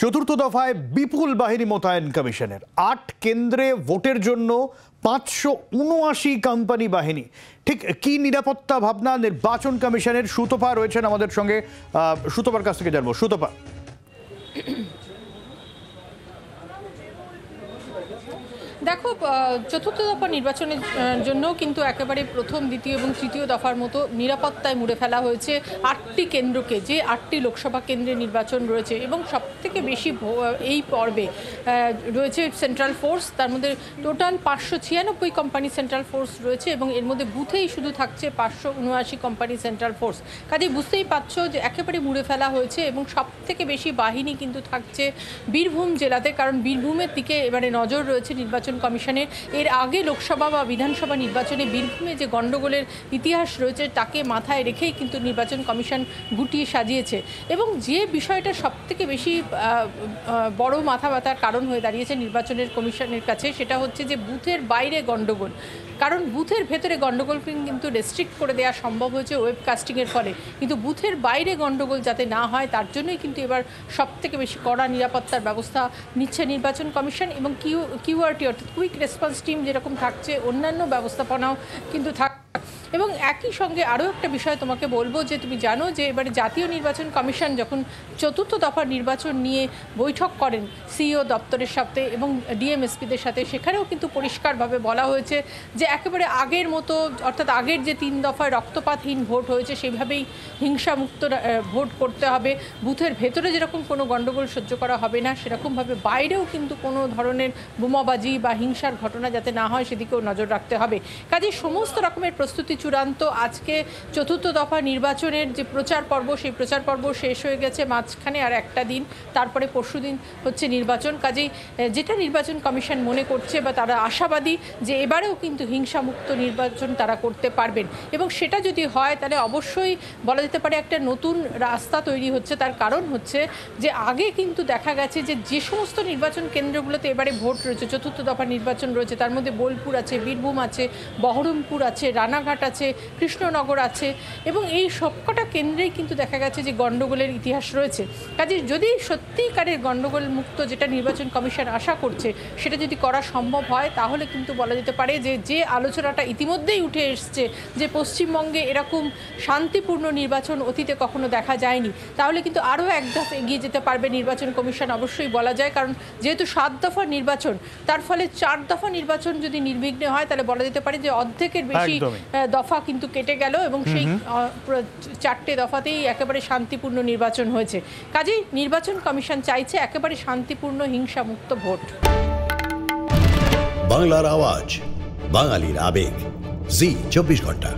চতুর্থ দফায় বিপুল বাহিনী মোতায়েন কমিশনের ৮ কেন্দ্রে ভোটের জন্য ৫৭৯ কোম্পানি বাহিনী। ঠিক কি নিরাপত্তা ভাবনা নির্বাচন কমিশনের? সুতপা রয়েছেন আমাদের সঙ্গে, সুতপার কাছ থেকে জানবো। সুতপা, দেখো, চতুর্থ দফা নির্বাচনের জন্য কিন্তু একেবারে প্রথম, দ্বিতীয় এবং তৃতীয় দফার মতো নিরাপত্তায় মুড়ে ফেলা হয়েছে ৮টি কেন্দ্রকে, যে ৮টি লোকসভা কেন্দ্রে নির্বাচন রয়েছে। এবং সবথেকে বেশি এই পর্বে রয়েছে সেন্ট্রাল ফোর্স, তার মধ্যে টোটাল ৫৯৬ কোম্পানি সেন্ট্রাল ফোর্স রয়েছে এবং এর মধ্যে বুথেই শুধু থাকছে ৫৭৯ কোম্পানি সেন্ট্রাল ফোর্স। কাজে বুঝতেই পারছো যে একেবারে মুড়ে ফেলা হয়েছে। এবং সবথেকে বেশি বাহিনী কিন্তু থাকছে বীরভূম জেলাতে, কারণ বীরভূমের দিকে এবারে নজর রয়েছে নির্বাচন কমিশনের। এর আগে লোকসভা বা বিধানসভা নির্বাচনে বীরভূমে যে গণ্ডগোলের ইতিহাস রয়েছে তাকে মাথায় রেখেই কিন্তু নির্বাচন কমিশন গুটিয়ে সাজিয়েছে। এবং যে বিষয়টা সবথেকে বেশি বড় মাথা ব্যথার কারণ হয়ে দাঁড়িয়েছে নির্বাচনের কমিশনের কাছে, সেটা হচ্ছে যে বুথের বাইরে গণ্ডগোল। কারণ বুথের ভেতরে গণ্ডগোল কিন্তু রেস্ট্রিক্ট করে দেওয়া সম্ভব হয়েছে ওয়েবকাস্টিংয়ের ফলে, কিন্তু বুথের বাইরে গণ্ডগোল যাতে না হয় তার জন্যই কিন্তু এবার সবথেকে বেশি কড়া নিরাপত্তার ব্যবস্থা নিচ্ছে নির্বাচন কমিশন। এবং কিউআরটি অর্থাৎ কুইক রেসপন্স টিম যেরকম থাকছে, অন্যান্য ব্যবস্থাপনাও কিন্তু এবং একই সঙ্গে আরও একটা বিষয় তোমাকে বলবো যে তুমি জানো যে এবারে জাতীয় নির্বাচন কমিশন যখন চতুর্থ দফার নির্বাচন নিয়ে বৈঠক করেন সিইও দপ্তরের সাথে এবং ডিএমএসপিদের সাথে, সেখানেও কিন্তু পরিষ্কারভাবে বলা হয়েছে যে একেবারে আগের মতো, অর্থাৎ আগের যে ৩ দফায় রক্তপাতহীন ভোট হয়েছে সেভাবেই হিংসামুক্ত ভোট করতে হবে। বুথের ভেতরে যেরকম কোনো গণ্ডগোল সহ্য করা হবে না, সেরকমভাবে বাইরেও কিন্তু কোনো ধরনের বোমাবাজি বা হিংসার ঘটনা যাতে না হয় সেদিকেও নজর রাখতে হবে। কাজে সমস্ত রকমের প্রস্তুতি চূড়ান্ত। আজকে চতুর্থ দফা নির্বাচনের যে প্রচার পর্ব, সেই প্রচার পর্ব শেষ হয়ে গেছে, মাঝখানে আর একটা দিন, তারপরে পরশুদিন হচ্ছে নির্বাচন। কাজেই যেটা নির্বাচন কমিশন মনে করছে বা তারা আশাবাদী যে এবারেও কিন্তু হিংসামুক্ত নির্বাচন তারা করতে পারবেন। এবং সেটা যদি হয় তাহলে অবশ্যই বলা যেতে পারে একটা নতুন রাস্তা তৈরি হচ্ছে। তার কারণ হচ্ছে যে আগে কিন্তু দেখা গেছে যে সমস্ত নির্বাচন কেন্দ্রগুলোতে এবারে ভোট রয়েছে, চতুর্থ দফা নির্বাচন রয়েছে, তার মধ্যে বোলপুর আছে, বীরভূম আছে, বহরমপুর আছে, রানাঘাট আছে, কৃষ্ণনগর আছে, এবং এই সবকটা কেন্দ্রেই কিন্তু দেখা গেছে যে গণ্ডগোলের ইতিহাস রয়েছে। কাজে যদি সত্যিকারের গণ্ডগোল মুক্ত যেটা নির্বাচন কমিশন আশা করছে সেটা যদি করা সম্ভব হয়, তাহলে কিন্তু বলা যেতে পারে যে আলোচনাটা ইতিমধ্যেই উঠে এসছে যে পশ্চিমবঙ্গে এরকম শান্তিপূর্ণ নির্বাচন অতীতে কখনো দেখা যায়নি, তাহলে কিন্তু আরও এক ধাপ এগিয়ে যেতে পারবে নির্বাচন কমিশন অবশ্যই বলা যায়। কারণ যেহেতু 7 দফা নির্বাচন, তার ফলে 4 দফা নির্বাচন যদি নির্বিঘ্নে হয় তাহলে বলা যেতে পারে যে অর্ধেকের বেশি দফা কিন্তু কেটে গেল এবং সেই 4টে দফাতেই একেবারে শান্তিপূর্ণ নির্বাচন হয়েছে। কাজেই নির্বাচন কমিশন চাইছে একেবারে শান্তিপূর্ণ হিংসামুক্ত ভোট। বাংলার আওয়াজ, বাঙালির আবেগ, জি 24 ঘন্টা।